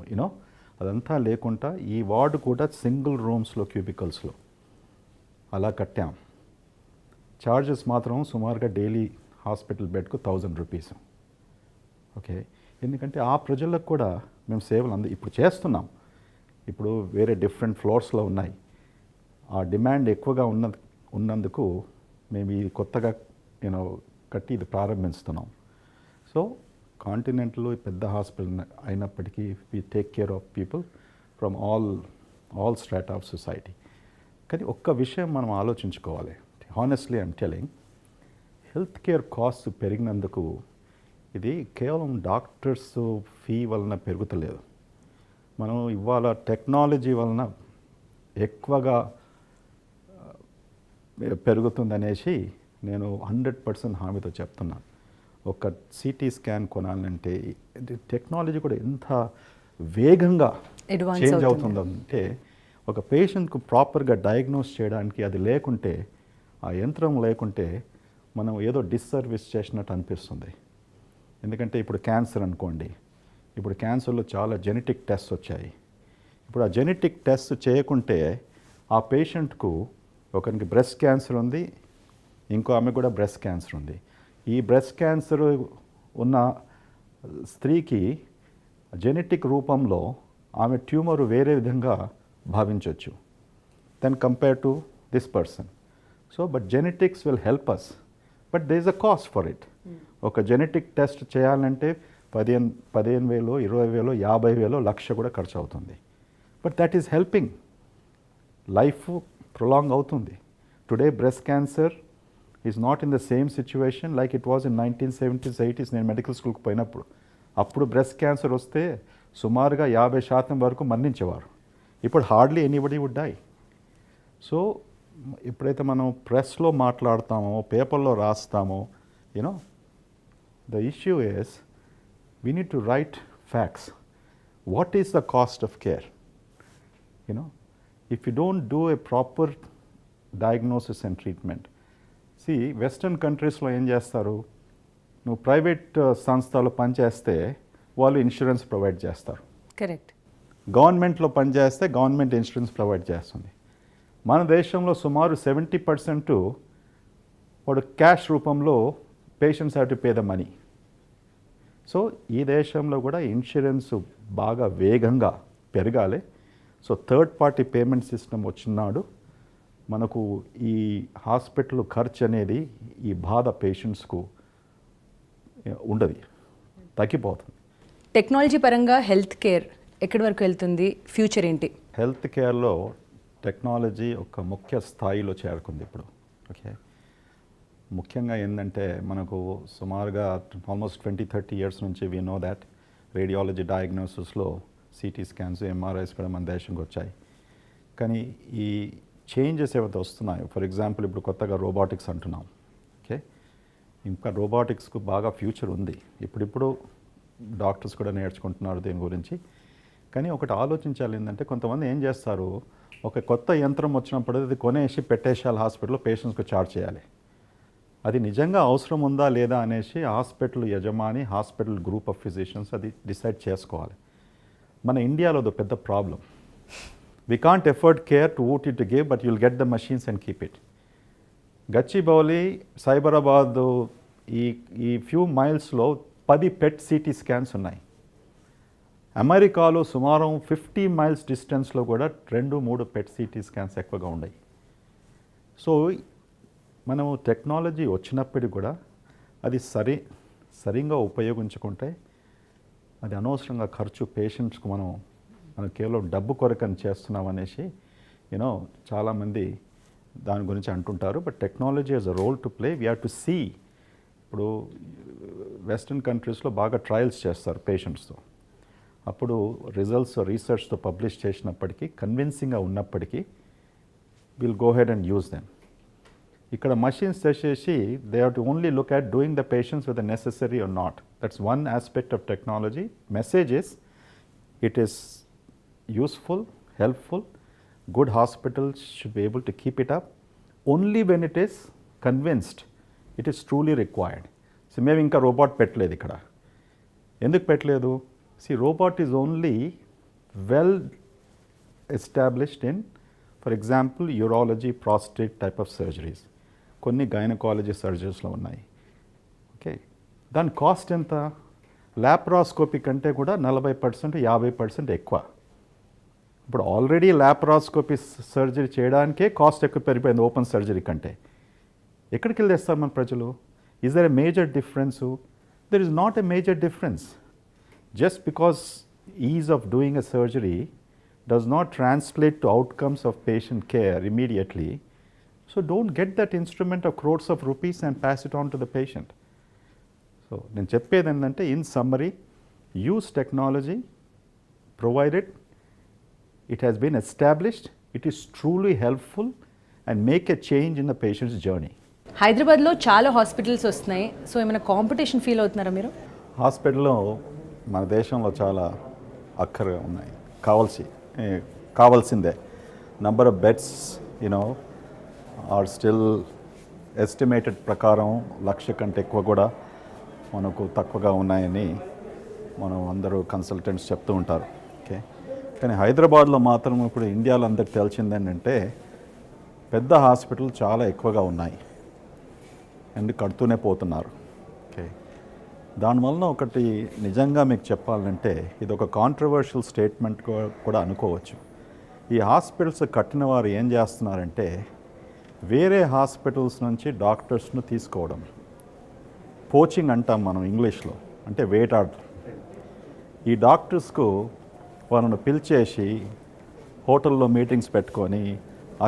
[SPEAKER 3] అదంతా లేకుండా ఈ వార్డు కూడా సింగిల్ రూమ్స్లో క్యూబికల్స్లో అలా కట్టాం. చార్జెస్ మాత్రం సుమారుగా డైలీ హాస్పిటల్ బెడ్కు 1000 రూపీస్. ఓకే, ఎందుకంటే ఆ ప్రజలకు కూడా మేము సేవలు ఇప్పుడు చేస్తున్నాం. ఇప్పుడు వేరే డిఫరెంట్ ఫ్లోర్స్లో ఉన్నాయి. ఆ డిమాండ్ ఎక్కువగా ఉన్నందుకు మేము ఈ కొత్తగా కట్టి ఇది ప్రారంభిస్తున్నాం. సో కాంటినెంటల్ పెద్ద హాస్పిటల్ అయినప్పటికీ we take care of people from all strata of society. కానీ ఒక్క విషయం మనం ఆలోచించుకోవాలి. Honestly I'm telling, health care cost పెరిగినందుకు ఇది కేవలం డాక్టర్స్ ఫీ వలన పెరుగుతలేదు. మనం ఇవాళ టెక్నాలజీ వలన ఎక్కువగా పెరుగుతుందనేసి నేను 100% హామీతో చెప్తున్నాను. ఒక సిటీ స్కాన్ కొనాలంటే టెక్నాలజీ కూడా ఎంత వేగంగా చేంజ్ అవుతుందంటే ఒక పేషెంట్కు ప్రాపర్గా డయాగ్నోస్ చేయడానికి అది లేకుంటే, ఆ యంత్రం లేకుంటే మనం ఏదో డిస్సర్వీస్ చేసినట్టు అనిపిస్తుంది. ఎందుకంటే ఇప్పుడు క్యాన్సర్ అనుకోండి, ఇప్పుడు క్యాన్సర్లో చాలా జెనెటిక్ టెస్ట్ వచ్చాయి. ఇప్పుడు ఆ జెనెటిక్ టెస్ట్ చేయకుంటే ఆ పేషెంట్కు ఒకరికి బ్రెస్ట్ క్యాన్సర్ ఉంది, ఇంకో ఆమె కూడా బ్రెస్ట్ క్యాన్సర్ ఉంది. ఈ బ్రెస్ట్ క్యాన్సర్ ఉన్న స్త్రీకి జెనెటిక్ రూపంలో ఆమె ట్యూమర్ వేరే విధంగా భావించవచ్చు then compare to this person. So but genetics will help us, but there is a cost for it. ఒక జెనెటిక్ టెస్ట్ చేయాలంటే 15,000, 20,000, 50,000, లక్ష కూడా ఖర్చు అవుతుంది. But that is helping, life prolong అవుతుంది. Today breast cancer is not in the same situation like it was in 1970s, 80s. నేను మెడికల్ స్కూల్కి పోయినప్పుడు అప్పుడు బ్రెస్ట్ క్యాన్సర్ వస్తే సుమారుగా 50% వరకు మరణించేవారు. ఇప్పుడు hardly anybody would die. So ఎప్పుడైతే మనం ప్రెస్లో మాట్లాడతామో, పేపర్లో రాస్తామో, the issue is we need to write facts. What is the cost of care? If you don't do a proper diagnosis and treatment. See, Western countries lo em chestaru, nu private సంస్థలో పనిచేస్తే వాళ్ళు ఇన్సూరెన్స్ ప్రొవైడ్ చేస్తారు.
[SPEAKER 2] కరెక్ట్.
[SPEAKER 3] గవర్నమెంట్లో పనిచేస్తే గవర్నమెంట్ ఇన్సూరెన్స్ ప్రొవైడ్ చేస్తుంది. మన దేశంలో సుమారు 70% వాడు క్యాష్ రూపంలో patients have to pay the money. So ఈ దేశంలో కూడా ఇన్సూరెన్స్ బాగా వేగంగా పెరగాలి. So third party payment system వచ్చినాడు మనకు ఈ హాస్పిటల్ ఖర్చు అనేది ఈ బాధ పేషెంట్స్కు ఉండదు, తగ్గిపోతుంది.
[SPEAKER 2] టెక్నాలజీ పరంగా హెల్త్ కేర్ ఎక్కడి వరకు వెళ్తుంది, ఫ్యూచర్ ఏంటి?
[SPEAKER 3] హెల్త్ కేర్లో టెక్నాలజీ ఒక ముఖ్య స్థాయిలో చేరుకుంది ఇప్పుడు. ఓకే, ముఖ్యంగా ఏంటంటే మనకు సుమారుగా ఆల్మోస్ట్ 20-30 ఇయర్స్ నుంచి వీ నో దాట్ రేడియాలజీ డయాగ్నోసిస్లో సిటీ స్కాన్స్, ఎంఆర్ఐస్ కూడా మన దేశంకి వచ్చాయి. కానీ ఈ చేంజెస్ ఏవైతే వస్తున్నాయో, ఫర్ ఎగ్జాంపుల్ ఇప్పుడు కొత్తగా రోబోటిక్స్ అంటున్నాం. ఓకే, ఇంకా రోబోటిక్స్కు బాగా ఫ్యూచర్ ఉంది. ఇప్పుడిప్పుడు డాక్టర్స్ కూడా నేర్చుకుంటున్నారు దీని గురించి. కానీ ఒకటి ఆలోచించాలి ఏంటంటే, కొంతమంది ఏం చేస్తారు, ఒక కొత్త యంత్రం వచ్చినప్పుడు అది కొనేసి పెట్టేసాలి హాస్పిటల్లో, పేషెంట్స్కి చార్జ్ చేయాలి. అది నిజంగా అవసరం ఉందా లేదా అనేసి హాస్పిటల్ యజమాని, హాస్పిటల్ గ్రూప్ ఆఫ్ ఫిజిషియన్స్ అది డిసైడ్ చేసుకోవాలి. మన ఇండియాలో అది పెద్ద problem. We can't afford care to OT to give, but you'll get the machines and keep it. Gachibowli Cyberabad ఈ ఫ్యూ మైల్స్లో 10 పెట్ సిటీ స్కాన్స్ ఉన్నాయి. అమెరికాలో సుమారు 50 మైల్స్ డిస్టెన్స్లో కూడా 2-3 పెట్ సిటీ స్కాన్స్ ఎక్కువగా ఉన్నాయి. సో మనము టెక్నాలజీ వచ్చినప్పటికీ కూడా అది సరిగా ఉపయోగించుకుంటే అది అనవసరంగా ఖర్చు పేషెంట్స్కు మనం కేవలం డబ్బు కొరకని చేస్తున్నాం అనేసి చాలామంది దాని గురించి అంటుంటారు. But technology is a role to play. We have to see. ఇప్పుడు వెస్ట్రన్ కంట్రీస్లో బాగా ట్రయల్స్ చేస్తారు పేషెంట్స్తో. అప్పుడు రిజల్ట్స్ రీసెర్చ్తో పబ్లిష్ చేసినప్పటికీ కన్విన్సింగ్గా ఉన్నప్పటికీ will go head and use them. ఇక్కడ మషిన్స్ చేసేసి they have to only look at doing the patients with the necessary or not. That's one aspect of technology. Message is it is useful, helpful. Good hospitals should be able to keep it up only when it is convinced it is truly required. So మేము ఇంకా రోబోట్ పెట్టలేదు ఇక్కడ. ఎందుకు పెట్టలేదు? See, robot is only well established in, for example, urology, prostate type of surgeries. కొన్ని గైనకాలజీ సర్జరీస్లో ఉన్నాయి. ఓకే, దాని కాస్ట్ ఎంత? లాప్రాస్కోపీ కంటే కూడా 40%, 50% ఎక్కువ. ఇప్పుడు ఆల్రెడీ లాప్రాస్కోపీ సర్జరీ చేయడానికే కాస్ట్ ఎక్కువ పెరిగిపోయింది ఓపెన్ సర్జరీ కంటే. ఎక్కడికి వెళ్ళి తెస్తారు మన ప్రజలు? Is there a major difference? There is not a major difference. Just because is of doing a surgery does not translate to outcomes of patient care immediately. So don't get that instrument of crores of rupees and pass it on to the patient. So నేను చెప్పేది ఏంటంటే, in summary, use technology provided it has been established, it is truly helpful and make a change in the patient's journey.
[SPEAKER 2] హైదరాబాద్లో చాలా హాస్పిటల్స్ వస్తున్నాయి. సో ఏమైనా కాంపిటీషన్ ఫీల్ అవుతున్నారా మీరు?
[SPEAKER 3] హాస్పిటల్లో మన దేశంలో చాలా అక్కరగా ఉన్నాయి. కావాల్సిందే. Number of beds are still estimated ప్రకారం 1,00,000 కంటే ఎక్కువ కూడా మనకు తక్కువగా ఉన్నాయని మనం అందరూ కన్సల్టెంట్స్ చెప్తూ ఉంటారు. ఓకే, కానీ హైదరాబాద్లో మాత్రం ఇప్పుడు ఇండియాలో అందరికి తెలిసింది ఏంటంటే పెద్ద హాస్పిటల్ చాలా ఎక్కువగా ఉన్నాయి అండ్ కడుతూనే పోతున్నారు. ఓకే, దానివలన ఒకటి నిజంగా మీకు చెప్పాలంటే ఇది ఒక కాంట్రవర్షియల్ స్టేట్మెంట్ కూడా అనుకోవచ్చు. ఈ హాస్పిటల్స్ కట్టిన వారు ఏం చేస్తున్నారంటే వేరే హాస్పిటల్స్ నుంచి డాక్టర్స్ను తీసుకోవడం, పోచింగ్ అంటాం మనం ఇంగ్లీష్లో, అంటే వేటాడటం. ఈ డాక్టర్స్కు వాళ్ళను పిలిచేసి హోటల్లో మీటింగ్స్ పెట్టుకొని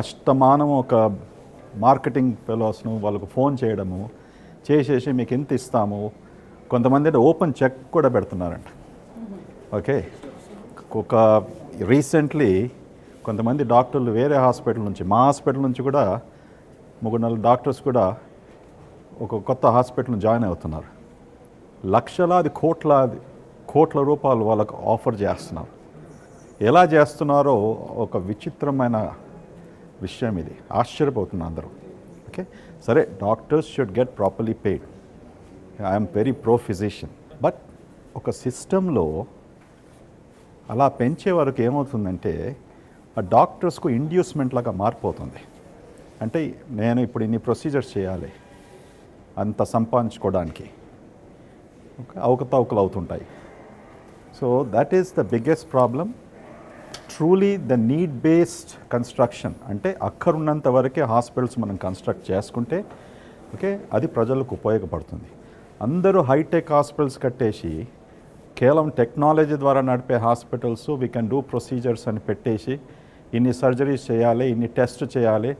[SPEAKER 3] అష్టమానం ఒక మార్కెటింగ్ ఫెలోస్ను వాళ్ళకు ఫోన్ చేయడము చేసేసి మీకు ఎంత ఇస్తాము, కొంతమంది అంటే ఓపెన్ చెక్ కూడా పెడుతున్నారంట. ఓకే, ఒక రీసెంట్లీ కొంతమంది డాక్టర్లు వేరే హాస్పిటల్ నుంచి, మా హాస్పిటల్ నుంచి కూడా 3-4 డాక్టర్స్ కూడా ఒక కొత్త హాస్పిటల్ జాయిన్ అవుతున్నారు. లక్షలాది కోట్ల రూపాయలు వాళ్ళకు ఆఫర్ చేస్తున్నారు. ఎలా చేస్తున్నారో ఒక విచిత్రమైన విషయం ఇది. ఆశ్చర్యపోతున్నారు అందరూ. ఓకే, సరే, doctors should get properly paid. I'm very pro physician. But ఒక సిస్టంలో అలా పెంచే వరకు ఏమవుతుందంటే ఆ డాక్టర్స్కు ఇండ్యూస్మెంట్ లాగా మారిపోతుంది. అంటే నేను ఇప్పుడు ఇన్ని ప్రొసీజర్స్ చేయాలి అంత సంపాదించుకోవడానికి, అవకతవకలు అవుతుంటాయి. So that is the biggest problem. Truly the need based construction, అంటే అక్కరున్నంత వరకే హాస్పిటల్స్ మనం కన్స్ట్రక్ట్ చేసుకుంటే ఓకే, అది ప్రజలకు ఉపయోగపడుతుంది. అందరూ హైటెక్ హాస్పిటల్స్ కట్టేసి కేవలం టెక్నాలజీ ద్వారా నడిపే hospitals we can do procedures అని పెట్టేసి ఇన్ని సర్జరీస్ చేయాలి, ఇన్ని టెస్ట్ చేయాలి,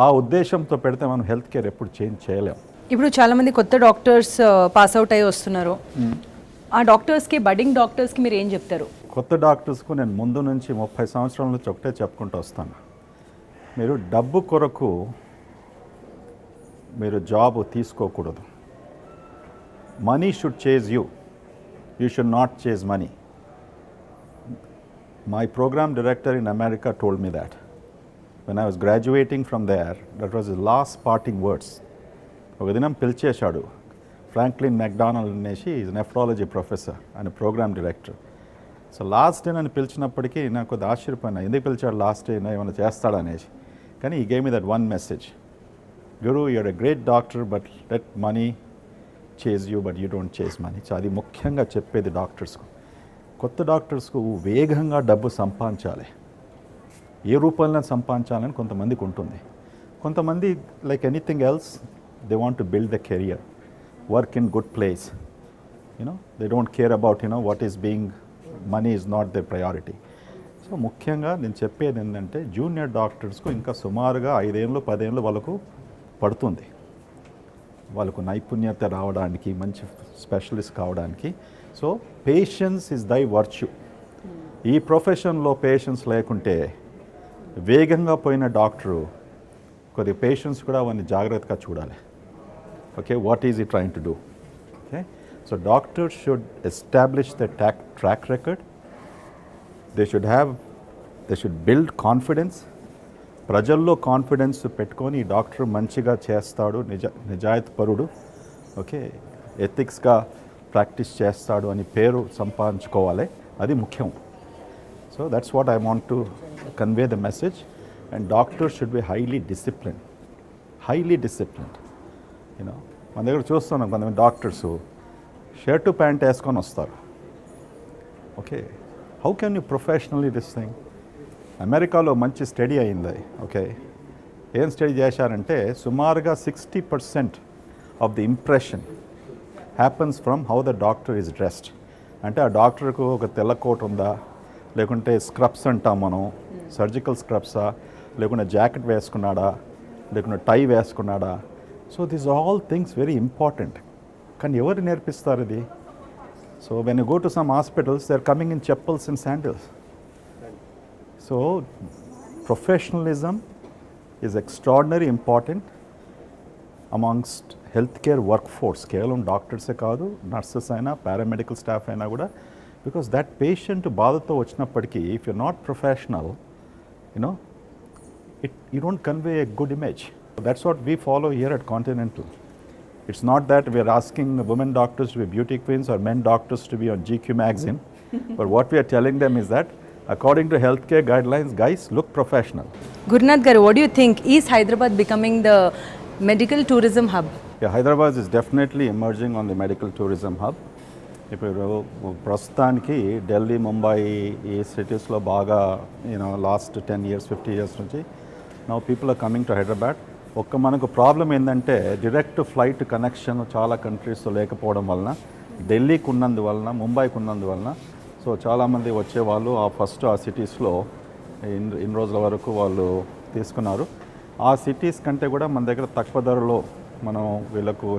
[SPEAKER 3] ఆ ఉద్దేశంతో పెడితే మనం హెల్త్ కేర్ ఎప్పుడు చేంజ్ చేయలేం.
[SPEAKER 2] ఇప్పుడు చాలామంది కొత్త డాక్టర్స్ పాస్ అవుట్ అయ్యి వస్తున్నారు. ఆ డాక్టర్స్కి, బడ్డింగ్ డాక్టర్స్కి మీరు ఏం చెప్తారు?
[SPEAKER 3] కొత్త డాక్టర్స్కు నేను ముందు నుంచి 30 సంవత్సరాల నుంచి ఒకటే చెప్పుకుంటూ వస్తాను. మీరు డబ్బు కొరకు మీరు జాబ్ తీసుకోకూడదు. Money should chase you, you should not chase money. My programme director in America told me that when I was graduating from there. That was his last parting words. ఒక దినం పిలిచేశాడు. ఫ్రాంక్లిన్ మెక్డానల్డ్ అనేసి is nephrology professor and programme director. So last day నన్ను పిలిచినప్పటికీ నాకు కొద్దిగా ఆశ్చర్యపోయినా, ఎందుకు పిలిచాడు లాస్ట్ డే, ఏమైనా చేస్తాడా అనేసి. కానీ ఈ gave me that one message, guru you are a great doctor but let money chase you but you don't chase money. So అది ముఖ్యంగా చెప్పేది డాక్టర్స్కు. కొత్త డాక్టర్స్కు వేగంగా డబ్బు సంపాదించాలి, ఏ రూపంలో సంపాదించాలని కొంతమందికి ఉంటుంది. కొంతమంది like anything else they want to build the career, work in good place, they don't care about what is being, money is not the priority. So ముఖ్యంగా నేను చెప్పేది ఏంటంటే జూనియర్ డాక్టర్స్కు ఇంకా సుమారుగా 5 ఏళ్ళు 10 ఏళ్ళు వాళ్ళకు పడుతుంది, వాళ్ళకు నైపుణ్యత రావడానికి, మంచి స్పెషలిస్ట్ కావడానికి. సో పేషెన్స్ ఇస్ దై వర్చ్యూ. ఈ ప్రొఫెషన్లో పేషెన్స్ లేకుంటే వేగంగా పోయిన డాక్టరు కొద్దిగా పేషెన్స్ కూడా వాడిని జాగ్రత్తగా చూడాలి. ఓకే, వాట్ ఈజ్ ఈ trying to do. Okay, so doctors should establish the track record, they should build confidence. ప్రజల్లో కాన్ఫిడెన్స్ పెట్టుకొని ఈ డాక్టర్ మంచిగా చేస్తాడు, నిజాయితీపరుడు, ఓకే, ఎథిక్స్గా ప్రాక్టీస్ చేస్తాడు అని పేరు సంపాదించుకోవాలి, అది ముఖ్యం. So that's what I want to convey the message. And doctors should be highly disciplined. మన దగ్గర చూస్తున్నాం కొంతమంది డాక్టర్స్ షర్టు ప్యాంట్ వేసుకొని వస్తారు. Okay, how can you professionally this thing? అమెరికాలో మంచి స్టడీ అయింది. ఓకే, ఏం స్టడీ చేశారంటే సుమారుగా 60% of the impression happens from how the doctor is dressed. అంటే ఆ డాక్టర్కు ఒక తెల్ల కోట్ ఉందా, లేకుంటే స్క్రబ్స్ అంటాం మనం, సర్జికల్ స్క్రబ్సా, లేకుంటే జాకెట్ వేసుకున్నాడా, లేకుంటే టై వేసుకున్నాడా. So this all things very important. కానీ ఎవరు నేర్పిస్తారు ఇది? So when you go to some hospitals they are coming in chappals and sandals. So professionalism is extraordinarily important amongst healthcare workforce. కేవలం డాక్టర్సే కాదు, నర్సెస్ అయినా, పారామెడికల్ స్టాఫ్ అయినా కూడా. బికాస్ దట్ పేషెంట్ బాధతో వచ్చినప్పటికీ if you not professional, you don't convey a good image. That's what we follow here at Continental. It's not that we are asking women doctors to be beauty queens or men doctors to be on GQ magazine, but what we are telling them is that according to healthcare guidelines, guys, look professional.
[SPEAKER 2] Gurunath garu, what do you think? Is Hyderabad becoming the medical tourism hub?
[SPEAKER 3] Yeah, Hyderabad is definitely emerging on the medical tourism hub. ఇప్పుడు ప్రస్తుతానికి ఢిల్లీ, ముంబై ఈ సిటీస్లో బాగా లాస్ట్ 10 years 50 years నుంచి now people are coming to Hyderabad. మనకు ప్రాబ్లం ఏంటంటే డైరెక్ట్ ఫ్లైట్ కనెక్షన్ చాలా కంట్రీస్తో లేకపోవడం వలన, ఢిల్లీకి ఉన్నందువలన, ముంబైకి ఉన్నందువలన, సో చాలామంది వచ్చేవాళ్ళు ఆ సిటీస్లో ఇన్ని రోజుల వరకు వాళ్ళు తీసుకున్నారు. ఆ సిటీస్ కంటే కూడా మన దగ్గర తక్కువ ధరలో మనం వీళ్ళకు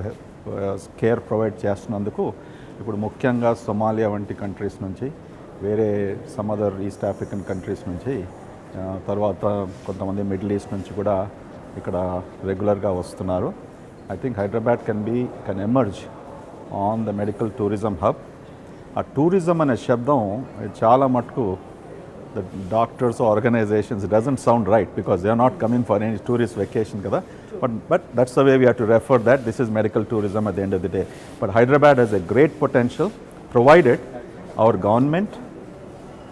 [SPEAKER 3] కేర్ ప్రొవైడ్ చేస్తున్నందుకు ఇప్పుడు ముఖ్యంగా సొమాలియా వంటి కంట్రీస్ నుంచి, వేరే some other east African countries నుంచి, తర్వాత కొంతమంది మిడిల్ ఈస్ట్ నుంచి కూడా ఇక్కడ రెగ్యులర్గా వస్తున్నారు. I think Hyderabad can emerge on the medical tourism hub. ఆ టూరిజం అనే శబ్దం చాలా మటుకు the doctors organisations doesn't sound right because they are not coming for any tourist vacation కదా. But that's the way we have to refer that this is medical tourism at the end of the day. But Hyderabad has a great potential provided our government,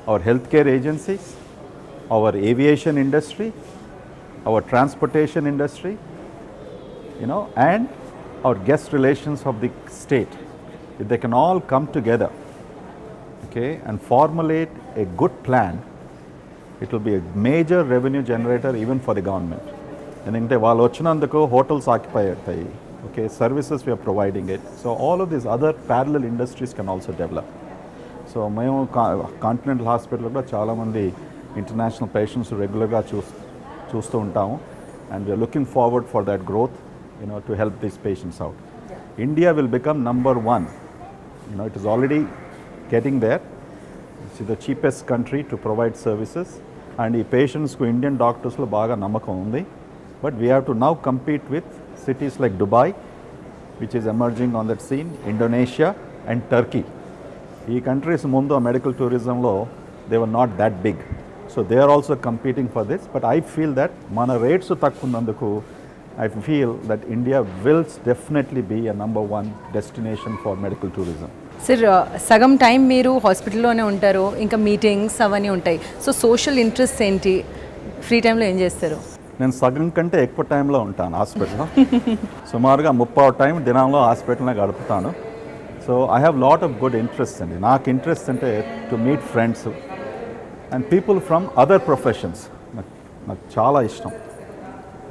[SPEAKER 3] our healthcare agencies, our aviation industry, our transportation industry, and our guest relations of the state. If they can all come together, okay, and formulate a good plan, it will be a major revenue generator even for the government. ఎందుకంటే వాళ్ళు వచ్చినందుకు హోటల్స్ ఆక్యుపై అవుతాయి, okay, services we are providing it. So all of these other parallel industries can also develop. So మేము కాంటినెంటల్ హాస్పిటల్లో కూడా చాలామంది ఇంటర్నేషనల్ పేషెంట్స్ రెగ్యులర్గా చూస్తూ ఉంటాము. And we are looking forward for that growth, to help these patients out. India will become number 1. It is already getting there. It's the cheapest country to provide services. And the patients ku Indian doctors lo baga namakam undi. But we have to now compete with cities like Dubai, which is emerging on that scene, Indonesia and Turkey. These countries mundu medical tourism lo they were not that big. So they are also competing for this. But I feel that mana rates takkunnanduku I feel that India will definitely be a number 1 destination for medical tourism.
[SPEAKER 2] Sir సగం టైం మీరు హాస్పిటల్లోనే ఉంటారు, ఇంకా మీటింగ్స్ అవన్నీ ఉంటాయి. సో సోషల్ ఇంట్రెస్ట్ ఏంటి, ఫ్రీ టైంలో ఏం చేస్తారు?
[SPEAKER 3] నేను సగం కంటే ఎక్కువ టైంలో ఉంటాను హాస్పిటల్లో. సుమారుగా 30 టైం దినంలో హాస్పిటల్నే గడుపుతాను. So I have lot of good interest అండి. నాకు ఇంట్రెస్ట్ అంటే to meet friends and people from other professions. నాకు చాలా ఇష్టం.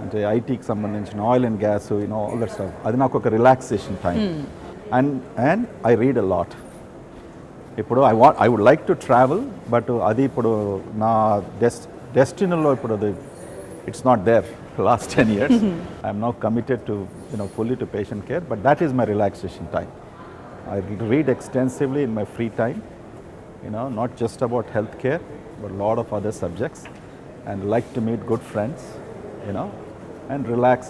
[SPEAKER 3] అంటే ఐటీకి సంబంధించిన oil and gas all that stuff, అది నాకు ఒక relaxation time. And I read a lot. ఇప్పుడు I would like to travel, but అది ఇప్పుడు నా డెస్టినీలో ఇప్పుడు అది it's not there for last 10 years. I am now committed to fully to patient care, but that is my relaxation time. I read extensively in my free time, not just about healthcare, but a lot of other subjects, and like to meet good friends, and relax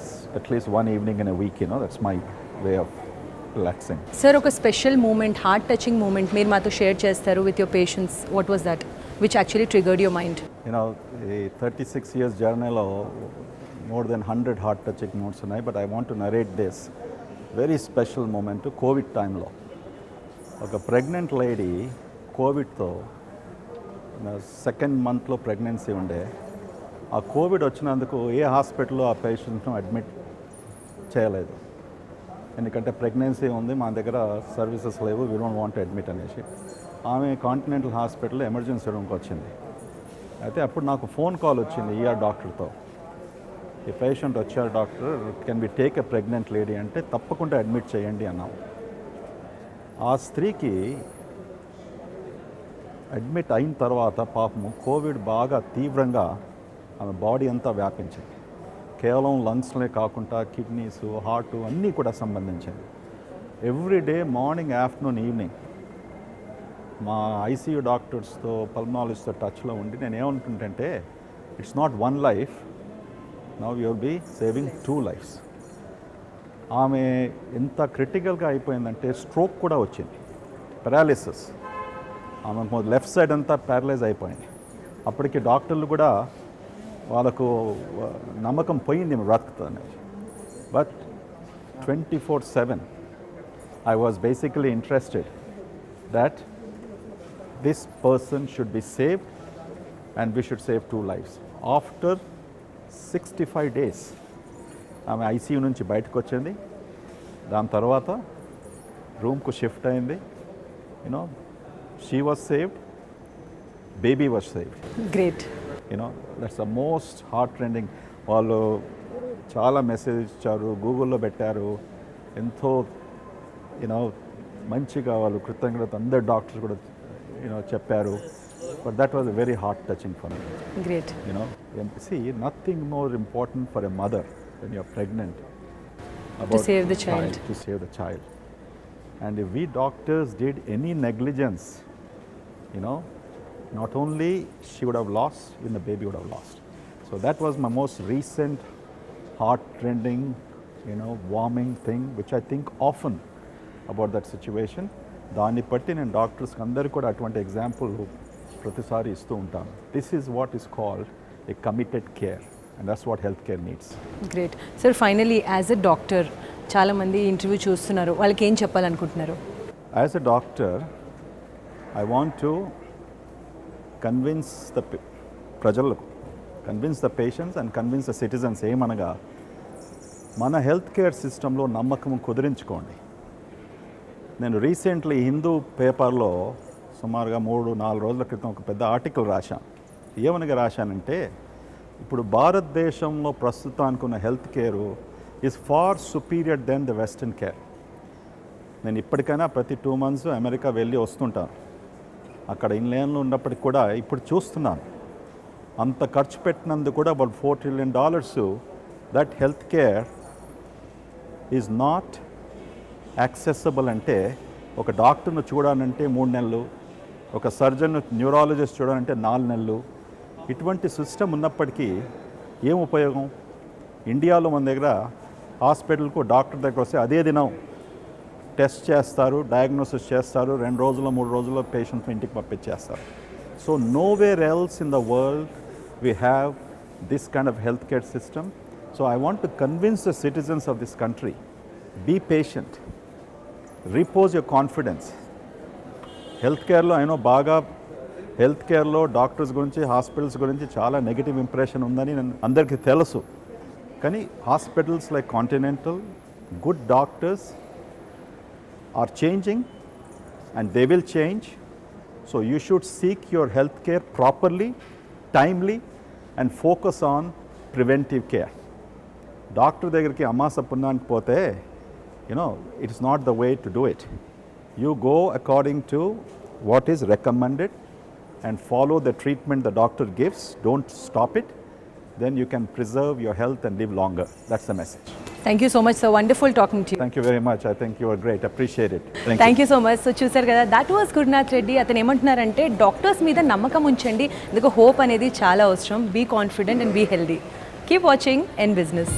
[SPEAKER 3] at least one evening in a week. That's my way of relaxing.
[SPEAKER 2] Sir, oka special moment, heart touching moment meer maato share chestaru with your patients. What was that which actually triggered your mind?
[SPEAKER 3] ఈ 36 years జర్నీలో more than 100 heart touching moments ఉన్నాయి, but I want to narrate this very special moment. Covid టైంలో ఒక ప్రెగ్నెంట్ లేడీ కోవిడ్తో సెకండ్ మంత్లో ప్రెగ్నెన్సీ ఉండే. ఆ కోవిడ్ వచ్చినందుకు ఏ హాస్పిటల్లో ఆ పేషెంట్ను అడ్మిట్ చేయలేదు, ఎందుకంటే ప్రెగ్నెన్సీ ఉంది, మా దగ్గర సర్వీసెస్ లేవు, వీ డోంట్ వాంట్ అడ్మిట్ అనేసి. ఆమె కాంటినెంటల్ హాస్పిటల్లో ఎమర్జెన్సీ రూమ్కి వచ్చింది. అయితే అప్పుడు నాకు ఫోన్ కాల్ వచ్చింది ఈఆర్ డాక్టర్తో. ఈ పేషెంట్ వచ్చారు doctor, can we take a pregnant lady అంటే తప్పకుండా అడ్మిట్ చేయండి అన్నాం. ఆ స్త్రీకి అడ్మిట్ అయిన తర్వాత పాపము కోవిడ్ బాగా తీవ్రంగా ఆమె బాడీ అంతా వ్యాపించింది. కేవలం లంగ్స్లే కాకుండా కిడ్నీస్, హార్ట్ అన్నీ కూడా సంబంధించింది. Every day morning, afternoon, evening మా ఐసీయూ డాక్టర్స్తో, పల్మనాలజిస్ట్తో టచ్లో ఉండి నేను ఏమనుకుంటుంటే it's not one life, now you will be saving 2 lives. ఆమె ఎంత క్రిటికల్గా అయిపోయిందంటే స్ట్రోక్ కూడా వచ్చింది, పెరాలిసిస్. ఆమె లెఫ్ట్ సైడ్ అంతా ప్యారలైజ్ అయిపోయింది. అప్పటికి డాక్టర్లు కూడా వాళ్ళకు నమ్మకం పోయింది బ్రతుకుతుంది. But 24/7 I was basically interested that this person should be saved and we should save 2 lives. After 65 days ఆమె ఐసీయూ నుంచి బయటకు వచ్చింది. దాని తర్వాత రూమ్కు షిఫ్ట్ అయింది. She was saved, baby was saved.
[SPEAKER 2] Great.
[SPEAKER 3] That's the most heart rending. వాళ్ళు చాలా మెసేజ్ ఇచ్చారు, గూగుల్లో పెట్టారు, ఎంతో మంచిగా వాళ్ళు కృతజ్ఞత అందరు డాక్టర్స్ కూడా చెప్పారు. But that was very heart touching for me.
[SPEAKER 2] Great.
[SPEAKER 3] See, nothing more important for a mother when you're pregnant
[SPEAKER 2] to save the child.
[SPEAKER 3] To save the child. And if we doctors did any negligence, not only she would have lost, even the baby would have lost. So that was my most recent heart-rending, warming thing, which I think often about that situation. దాన్ని బట్టి నేను డాక్టర్స్కి అందరికీ కూడా అటువంటి ఎగ్జాంపుల్ ప్రతిసారి ఇస్తూ ఉంటాను. This is what is called a committed care, and that's what health care needs.
[SPEAKER 2] Great. Sir, finally as a doctor చాలామంది ఇంటర్వ్యూ చూస్తున్నారు, వాళ్ళకి ఏం చెప్పాలనుకుంటున్నారు?
[SPEAKER 3] As a doctor I want to convince the ప్రజలకు, convince the patients and convince the citizens. ఏమనగా మన హెల్త్ కేర్ సిస్టంలో నమ్మకం కుదిరించుకోండి. నేను రీసెంట్లీ హిందూ పేపర్లో సుమారుగా 3-4 రోజుల క్రితం ఒక పెద్ద ఆర్టికల్ రాశాను. ఏమనగా రాశానంటే, ఇప్పుడు భారతదేశంలో ప్రస్తుతానికి ఉన్న health care is far superior than the western care. నేను ఇప్పటికైనా ప్రతి 2 months అమెరికా వెళ్ళి వస్తుంటాను. అక్కడ ఇన్లేన్లో ఉన్నప్పటికి కూడా ఇప్పుడు చూస్తున్నాను అంత ఖర్చు పెట్టినందుకు కూడా about $4 trillion that health care is not accessible. అంటే ఒక డాక్టర్ను చూడాలంటే 3 నెలలు, ఒక సర్జన్ న్యూరాలజిస్ట్ చూడాలంటే 4 నెలలు. ఇటువంటి సిస్టమ్ ఉన్నప్పటికీ ఏం ఉపయోగం? ఇండియాలో మన దగ్గర హాస్పిటల్కు డాక్టర్ దగ్గర వస్తే అదే దినం టెస్ట్ చేస్తారు, డయాగ్నోసిస్ చేస్తారు, 2 రోజుల్లో 3 రోజుల్లో పేషెంట్ని ఇంటికి పంపించేస్తారు. So nowhere else in the world we have this kind of health care system. So I want to convince the citizens of this country, be patient, repose your confidence, health కేర్లో అయినో బాగా హెల్త్ కేర్లో డాక్టర్స్ గురించి హాస్పిటల్స్ గురించి చాలా నెగిటివ్ ఇంప్రెషన్ ఉందని అందరికీ తెలుసు. కానీ hospitals like Continental, good doctors are changing and they will change. So you should seek your health care properly, timely and focus on preventive care. Doctor దగ్గరికి అమ్మాస పున్నానికి పోతే it is not the way to do it. You go according to what is recommended and follow the treatment the doctor gives. Don't stop it. Then you can preserve your health and live longer. That's the message.
[SPEAKER 2] Thank you so much sir, wonderful talking to you.
[SPEAKER 3] Thank you very much. I think you are great. Appreciate it.
[SPEAKER 2] Thank you so much. So చూసారు కదా, దట్ వాస్ గురునాథ్ రెడ్డి. అతను ఏమంటున్నారంటే డాక్టర్స్ మీద నమ్మకం ఉంచండి, ఎందుకు హోప్ అనేది చాలా అవసరం. Be confident and be healthy. Keep watching N business.